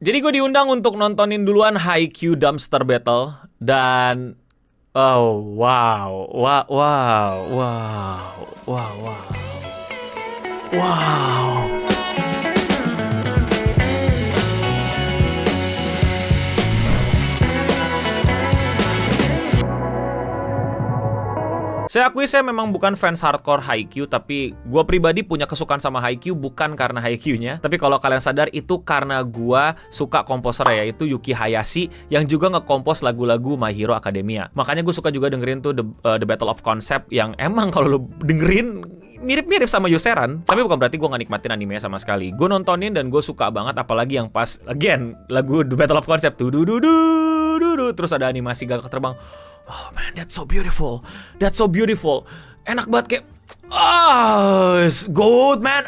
Jadi gue diundang untuk nontonin duluan Haikyuu Dumpster Battle dan oh wow, wow, wow, wow, wow, wow, wow. Saya akui saya memang bukan fans hardcore Haikyuu, tapi gue pribadi punya kesukaan sama Haikyuu bukan karena Haikyuu-nya. Tapi kalau kalian sadar itu karena gue suka komposernya, yaitu Yuki Hayashi yang juga ngekompos lagu-lagu My Hero Academia. Makanya gue suka juga dengerin tuh The Battle of Concept yang emang kalau lo dengerin mirip-mirip sama Yoseran. Tapi bukan berarti gue gak nikmatin animenya sama sekali. Gue nontonin dan gue suka banget, apalagi yang pas, again, lagu The Battle of Concept tuh terus ada animasi gagak terbang. Oh man, that's so beautiful. That's so beautiful. Enak banget kayak it's good man.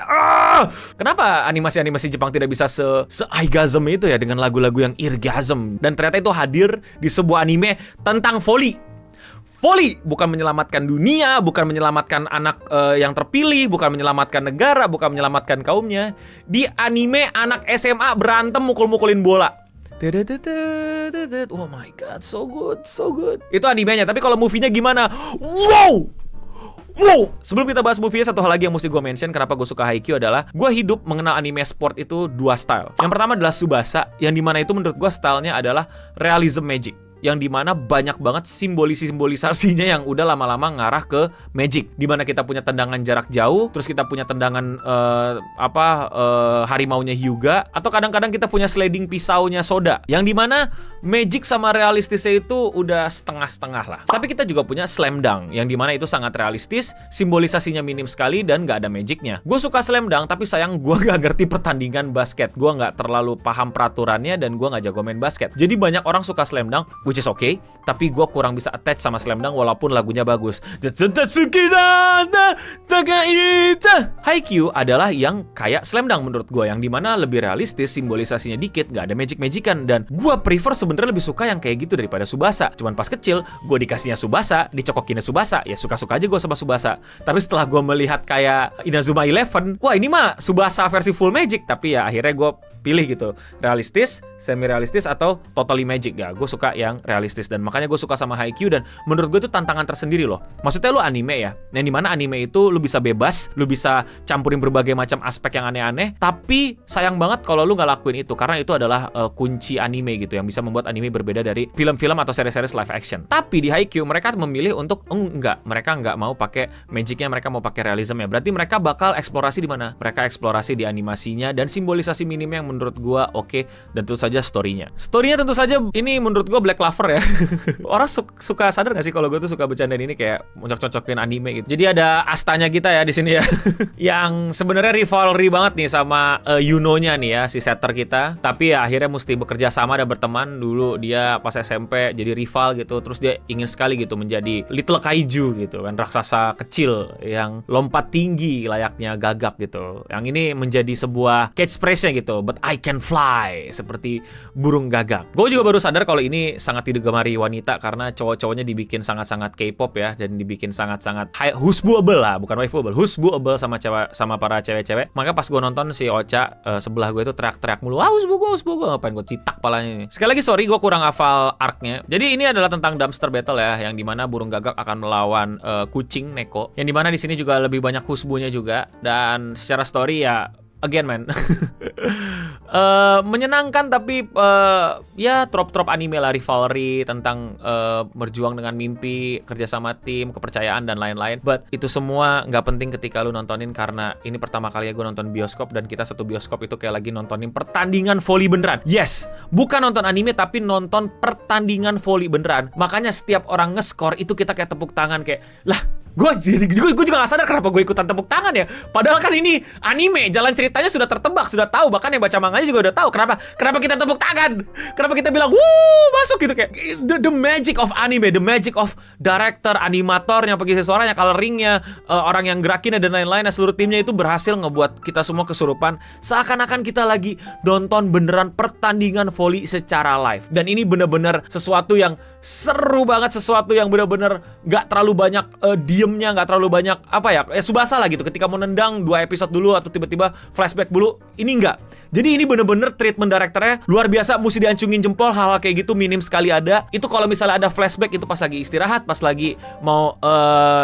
Kenapa animasi-animasi Jepang tidak bisa se-aigasm itu ya dengan lagu-lagu yang irgasm? Dan ternyata itu hadir di sebuah anime tentang volley. Volley bukan menyelamatkan dunia, bukan menyelamatkan anak yang terpilih, bukan menyelamatkan negara, bukan menyelamatkan kaumnya. Di anime anak SMA berantem mukul-mukulin bola. Oh my god, so good, so good. Itu animenya, tapi kalau movie-nya gimana? Wow! Wow! Sebelum kita bahas movie-nya, satu hal lagi yang mesti gue mention kenapa gue suka Haikyuu adalah gue hidup mengenal anime sport itu dua style. Yang pertama adalah Tsubasa, yang dimana itu menurut gue stylenya adalah realism magic, yang dimana banyak banget simbolisasinya yang udah lama-lama ngarah ke magic, dimana kita punya tendangan jarak jauh, terus kita punya tendangan harimaunya Hyuga, atau kadang-kadang kita punya sliding pisaunya Soda, yang dimana magic sama realistisnya itu udah setengah-setengah lah. Tapi kita juga punya Slam Dunk, yang dimana itu sangat realistis, simbolisasinya minim sekali dan gak ada magicnya. Gue suka Slam Dunk, tapi sayang gue gak ngerti pertandingan basket, gue gak terlalu paham peraturannya dan gue gak jago main basket. Jadi banyak orang suka Slam Dunk, which is okay, tapi gue kurang bisa attach sama Slam Dunk walaupun lagunya bagus. Haikyuu adalah yang kayak Slam Dunk menurut gue, yang dimana lebih realistis, simbolisasinya dikit, gak ada magic-magican, dan gue prefer sebenarnya lebih suka yang kayak gitu daripada Tsubasa. Cuman pas kecil, gue dikasihnya Tsubasa, dicokokinnya Tsubasa, ya suka-suka aja gue sama Tsubasa. Tapi setelah gue melihat kayak Inazuma Eleven, wah ini mah Tsubasa versi full magic, tapi ya akhirnya gue pilih gitu, realistis, semi realistis, atau totally magic. Ya gue suka yang realistis, dan makanya gue suka sama Haikyuu, dan menurut gue itu tantangan tersendiri loh. Maksudnya lu anime ya, yang dimana anime itu lu bisa bebas, lu bisa campurin berbagai macam aspek yang aneh-aneh, tapi sayang banget kalau lu nggak lakuin itu, karena itu adalah kunci anime gitu, yang bisa membuat anime berbeda dari film-film atau seri-seri live action. Tapi di Haikyuu mereka memilih untuk mereka nggak mau pakai magicnya, mereka mau pakai realismnya. Berarti mereka bakal eksplorasi di mana? Mereka eksplorasi di animasinya dan simbolisasi minim yang menurut gua oke, dan tentu saja story-nya. Story-nya tentu saja ini menurut gua Black Clover ya. Orang suka sadar gak sih kalau gue tuh suka bercandain ini kayak cocok-cocokin anime gitu. Jadi ada Astanya kita ya di sini ya. Yang sebenarnya rivalry banget nih sama Yuno-nya nih ya, si setter kita. Tapi ya akhirnya mesti bekerja sama dan berteman. Dulu dia pas SMP jadi rival gitu. Terus dia ingin sekali gitu menjadi Little Kaiju gitu kan, raksasa kecil yang lompat tinggi layaknya Gagak gitu. Yang ini menjadi sebuah catchphrase-nya gitu. But I can fly, seperti burung gagak. Gue juga baru sadar kalau ini sangat digemari wanita karena cowok-cowoknya dibikin sangat-sangat K-pop ya, dan dibikin sangat-sangat husbuable lah, bukan waifuable, husbuable sama para cewek-cewek. Maka pas gue nonton si Ocha sebelah gue itu teriak-teriak mulu, husbuable, ngapain gue citak palanya ini. Sekali lagi sorry, gue kurang hafal arc-nya. Jadi ini adalah tentang dumpster battle ya, yang dimana burung gagak akan melawan kucing Neko, yang dimana di sini juga lebih banyak husbunya juga, dan secara story ya again man menyenangkan, tapi ya trop-trop anime lah, rivalry tentang berjuang dengan mimpi, kerjasama tim, kepercayaan, dan lain-lain. But itu semua nggak penting ketika lu nontonin, karena ini pertama kali gue nonton bioskop, dan kita satu bioskop itu kayak lagi nontonin pertandingan volley beneran. Yes, bukan nonton anime tapi nonton pertandingan volley beneran. Makanya setiap orang nge-score itu kita kayak tepuk tangan kayak, lah gue juga gak sadar kenapa gue ikutan tepuk tangan ya. Padahal kan ini anime, jalan ceritanya sudah tertebak, sudah tahu, bahkan yang baca manganya juga udah tahu. Kenapa kita tepuk tangan? Kenapa kita bilang wuh masuk gitu, kayak the magic of anime, the magic of director, animatornya, pengisi suaranya, coloringnya, orang yang gerakinnya dan lain-lain. Seluruh timnya itu berhasil ngebuat kita semua kesurupan, seakan-akan kita lagi nonton beneran pertandingan volley secara live. Dan ini bener-bener sesuatu yang seru banget, sesuatu yang bener-bener gak terlalu banyak diemnya, nggak terlalu banyak Tsubasa lah gitu, ketika mau nendang 2 episode dulu atau tiba-tiba flashback dulu. Ini enggak. Jadi ini bener-bener treatment directornya luar biasa, mesti diancungin jempol. Hal-hal kayak gitu minim sekali ada. Itu kalau misalnya ada flashback itu pas lagi istirahat, pas lagi mau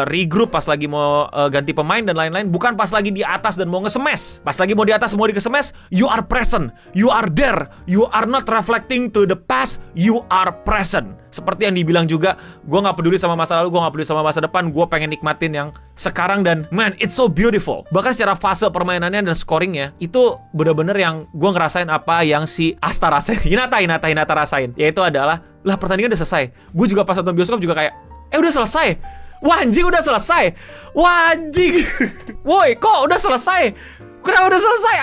regroup, pas lagi mau ganti pemain dan lain-lain, bukan pas lagi di atas dan mau nge-smash. Pas lagi mau di atas mau di-smash, you are present, you are there, you are not reflecting to the past, you are present. Seperti yang dibilang juga, gue gak peduli sama masa lalu, gue gak peduli sama masa depan, gue pengen nikmatin yang sekarang. Dan man, it's so beautiful. Bahkan secara fase permainannya dan scoringnya, itu bener-bener yang gue ngerasain apa yang si Asta rasain, Hinata rasain. Yaitu adalah, lah pertandingan udah selesai. Gue juga pas nonton bioskop juga kayak, udah selesai. Wah anjing, udah selesai. Wah anjing. Woi, kok udah selesai? Kenapa udah selesai?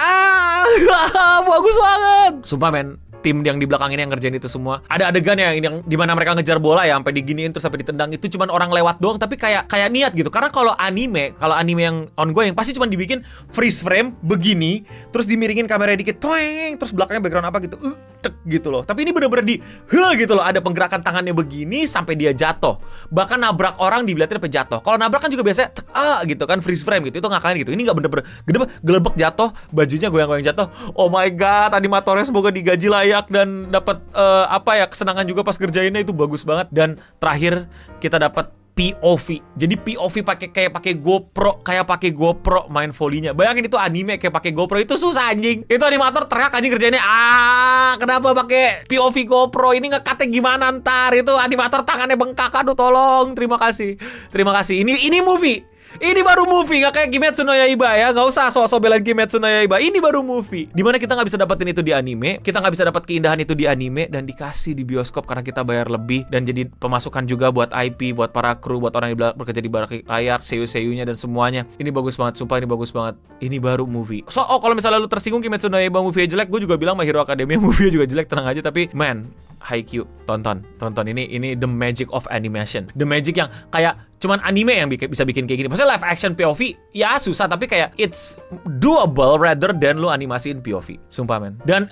Bagus banget. Sumpah men, tim yang di belakang ini yang ngerjain itu semua. Ada adegan yang dimana mereka ngejar bola ya, sampai diginiin terus sampai ditendang. Itu cuman orang lewat doang, tapi kayak niat gitu. Karena kalau anime yang ongoing pasti cuman dibikin freeze frame begini, terus dimiringin kamera dikit, tweng, terus belakangnya background apa gitu, tek gitu loh. Tapi ini bener-bener gitu loh. Ada penggerakan tangannya begini sampai dia jatuh. Bahkan nabrak orang dilihatin sampai jatuh. Kalau nabrak kan juga biasanya gitu kan, freeze frame gitu. Itu ngakalin gitu. Ini nggak bener-bener gelebek jatuh, bajunya goyang-goyang jatuh. Oh my god, animatornya semoga digaji layak dan dapat kesenangan juga pas kerjainnya. Itu bagus banget. Dan terakhir kita dapat POV. Jadi POV kayak pakai GoPro main volleynya. Bayangin itu anime kayak pakai GoPro, itu susah anjing. Itu animator teriak anjing kerjainnya. Kenapa pakai POV GoPro? Ini ngekatnya gimana ntar? Itu animator tangannya bengkak. Aduh tolong. Terima kasih. Ini movie. Ini baru movie, gak kayak Kimetsu no Yaiba ya. Gak usah sok-sok belain Kimetsu no Yaiba. Ini baru movie, dimana kita gak bisa dapetin itu di anime. Kita gak bisa dapat keindahan itu di anime dan dikasih di bioskop karena kita bayar lebih. Dan jadi pemasukan juga buat IP, buat para kru, buat orang yang bekerja di balik layar, seiyuu-seiyunya dan semuanya. Ini bagus banget, sumpah ini bagus banget. Ini baru movie. Kalau misalnya lu tersinggung Kimetsu no Yaiba movie jelek, gue juga bilang My Hero Academia movie juga jelek, tenang aja. Tapi man, Haikyuu, tonton ini the magic of animation. The magic yang kayak cuman anime yang bisa bikin kayak gini. Maksudnya live action POV ya susah, tapi kayak it's doable rather than lu animasiin POV. Sumpah men. Dan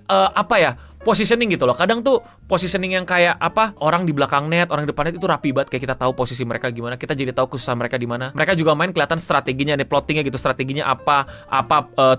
positioning gitu loh. Kadang tuh positioning yang kayak orang di belakang net, orang di depan net itu rapi banget, kayak kita tahu posisi mereka gimana, kita jadi tahu kesusahan mereka di mana. Mereka juga main kelihatan strateginya nih, plottingnya gitu, strateginya apa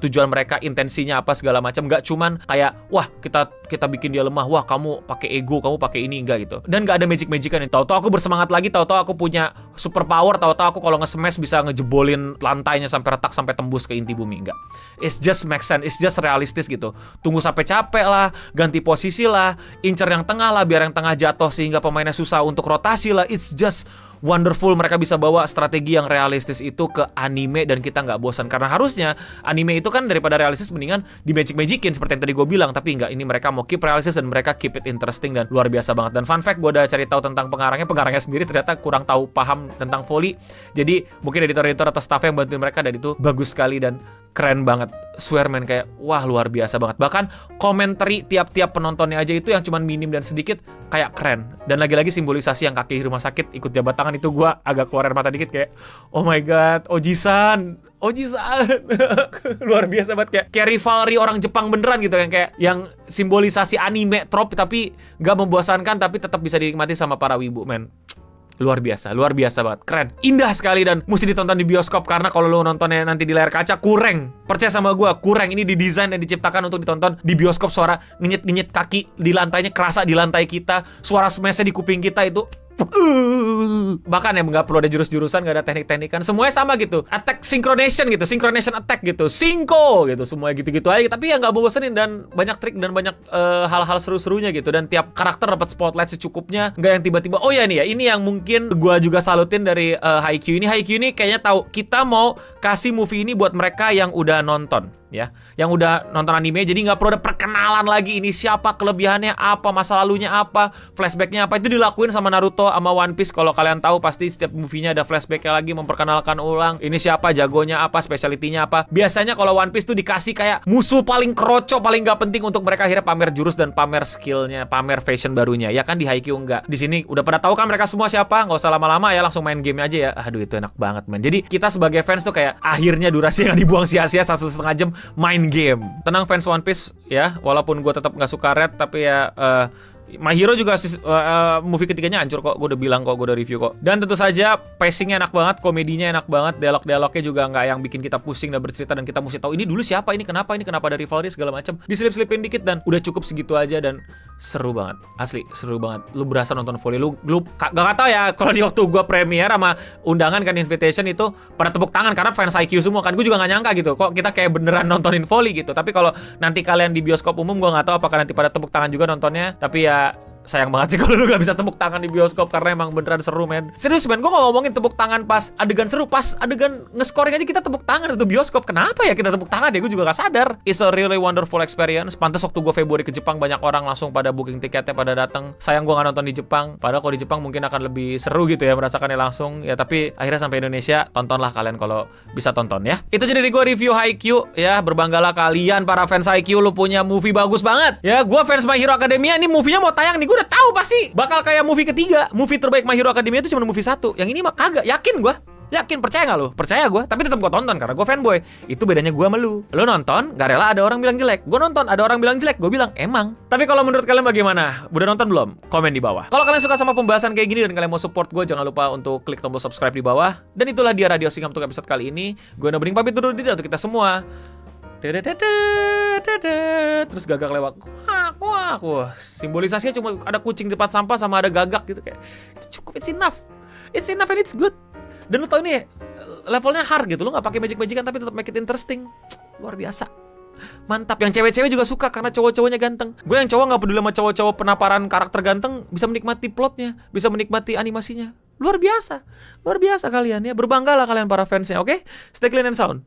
tujuan mereka, intensinya apa segala macam. Gak cuman kayak wah kita bikin dia lemah, wah kamu pakai ego, kamu pakai ini, enggak gitu. Dan gak ada magic-magican nih. Tahu-tahu aku bersemangat lagi, tahu-tahu aku punya super power, tahu-tahu aku kalau nge-smash bisa ngejebolin lantainya sampai retak, sampai tembus ke inti bumi. Enggak. It's just make sense, it's just realistis gitu. Tunggu sampai capek lah, ganti posisi lah, incer yang tengah lah biar yang tengah jatuh sehingga pemainnya susah untuk rotasi lah. It's just wonderful. Mereka bisa bawa strategi yang realistis itu ke anime dan kita nggak bosan. Karena harusnya anime itu kan daripada realistis mendingan di magic-magicin seperti yang tadi gue bilang. Tapi nggak, ini mereka mau keep realistis dan mereka keep it interesting dan luar biasa banget. Dan fun fact, gue udah cari tahu tentang pengarangnya sendiri ternyata kurang tahu paham tentang volley. Jadi mungkin editor-editor atau staff yang bantuin mereka, dan itu bagus sekali dan keren banget. Swear man, kayak wah luar biasa banget. Bahkan komentari tiap-tiap penontonnya aja itu yang cuman minim dan sedikit kayak keren. Dan lagi-lagi simbolisasi yang kaki rumah sakit ikut jabat tangan itu gue agak keluar air mata dikit, kayak oh my god, Oji-san luar biasa banget, kayak rivalry orang Jepang beneran gitu, yang simbolisasi anime trope tapi gak membosankan, tapi tetap bisa dinikmati sama para wibu men. Luar biasa banget, keren, indah sekali, dan mesti ditonton di bioskop. Karena kalau lo nontonnya nanti di layar kaca kurang, percaya sama gue, kurang. Ini didesain dan diciptakan untuk ditonton di bioskop. Suara ngenyet kaki di lantainya kerasa di lantai kita, suara smash-nya di kuping kita itu bahkan ya nggak perlu ada jurus-jurusan, nggak ada teknik-teknikan, semuanya sama gitu, attack synchronization attack gitu, synco gitu, semuanya gitu-gitu aja. Tapi ya nggak bosenin dan banyak trik dan banyak hal-hal seru-serunya gitu. Dan tiap karakter dapat spotlight secukupnya, nggak yang tiba-tiba oh ya nih ya. Ini yang mungkin gue juga salutin dari Haikyuu ini kayaknya tahu kita mau kasih movie ini buat mereka yang udah nonton ya, yang udah nonton anime. Jadi nggak perlu ada perkenalan lagi, ini siapa, kelebihannya apa, masa lalunya apa, flashbacknya apa. Itu dilakuin sama Naruto sama One Piece. Kalau kalian tahu pasti setiap movie-nya ada flashbacknya lagi, memperkenalkan ulang ini siapa, jagonya apa, specialty-nya apa. Biasanya kalau One Piece tuh dikasih kayak musuh paling kroco, paling nggak penting untuk mereka akhirnya pamer jurus dan pamer skillnya, pamer fashion barunya. Ya kan di Haikyuu enggak. Di sini udah pada tahu kan mereka semua siapa, nggak usah lama-lama ya, langsung main game aja ya. Aduh itu enak banget man. Jadi kita sebagai fans tuh kayak akhirnya durasi yang dibuang sia-sia 1,5 jam main game. Tenang fans One Piece ya, walaupun gue tetap nggak suka Red, tapi ya My Hero juga movie ketiganya hancur kok. Gue udah bilang kok, gue udah review kok. Dan tentu saja pacingnya enak banget, komedinya enak banget, dialog-dialognya juga nggak yang bikin kita pusing dan bercerita dan kita mesti tahu ini dulu siapa, ini kenapa ada rivalry segala macam. Diselip-selipin dikit dan udah cukup segitu aja dan seru banget. Asli seru banget. Lu berasa nonton volley, lu gak tau ya kalau di waktu gue premiere sama undangan kan invitation itu pada tepuk tangan karena fans IQ semua kan. Gue juga nggak nyangka gitu kok kita kayak beneran nontonin volley gitu. Tapi kalau nanti kalian di bioskop umum, gue nggak tahu apakah nanti pada tepuk tangan juga nontonnya. Tapi ya sayang banget sih kalau lu gak bisa tepuk tangan di bioskop karena emang beneran seru, men. Serius, men, gue gak ngomongin tepuk tangan pas adegan seru, pas adegan nge-scoring aja kita tepuk tangan itu bioskop. Kenapa ya kita tepuk tangan ya? Gue juga gak sadar. It's a really wonderful experience. Pantes waktu gue Februari ke Jepang banyak orang langsung pada booking tiketnya, pada datang. Sayang gue gak nonton di Jepang. Padahal kalau di Jepang mungkin akan lebih seru gitu ya merasakannya langsung. Ya tapi akhirnya sampai Indonesia, tontonlah kalian kalau bisa tonton ya. Itu jadi gue review Haikyuu ya. Berbanggalah kalian para fans Haikyuu, lu punya movie bagus banget. Ya, gue fans My Hero Academia, ini movie-nya mau tayang nih, gue udah tahu pasti bakal kayak movie ketiga. Movie terbaik My Hero Academia itu cuma movie 1. Yang ini mah kagak. Yakin gue. Yakin, percaya gak lu? Percaya gue. Tapi tetap gue tonton karena gue fanboy. Itu bedanya gue sama lu. Lu nonton, gak rela ada orang bilang jelek. Gue nonton, ada orang bilang jelek. Gue bilang, emang. Tapi kalau menurut kalian bagaimana? Udah nonton belum? Komen di bawah. Kalau kalian suka sama pembahasan kayak gini dan kalian mau support gue, jangan lupa untuk klik tombol subscribe di bawah. Dan itulah dia Radio Singam untuk episode kali ini. Gue Nobring pamit undur diri untuk kita semua. Terus gagak lewat. Wah, simbolisasinya cuma ada kucing di tempat sampah sama ada gagak gitu kayak. Itu cukup, it's enough and it's good. Dan lu tau ini levelnya hard gitu, lu nggak pakai magic-magican tapi tetap make it interesting. Luar biasa. Mantap. Yang cewek-cewek juga suka karena cowok-cowoknya ganteng. Gue yang cowok nggak peduli sama cowok-cowok penaparan karakter ganteng, bisa menikmati plotnya, bisa menikmati animasinya. Luar biasa kalian ya. Berbanggalah kalian para fansnya, oke? Stay clean and sound.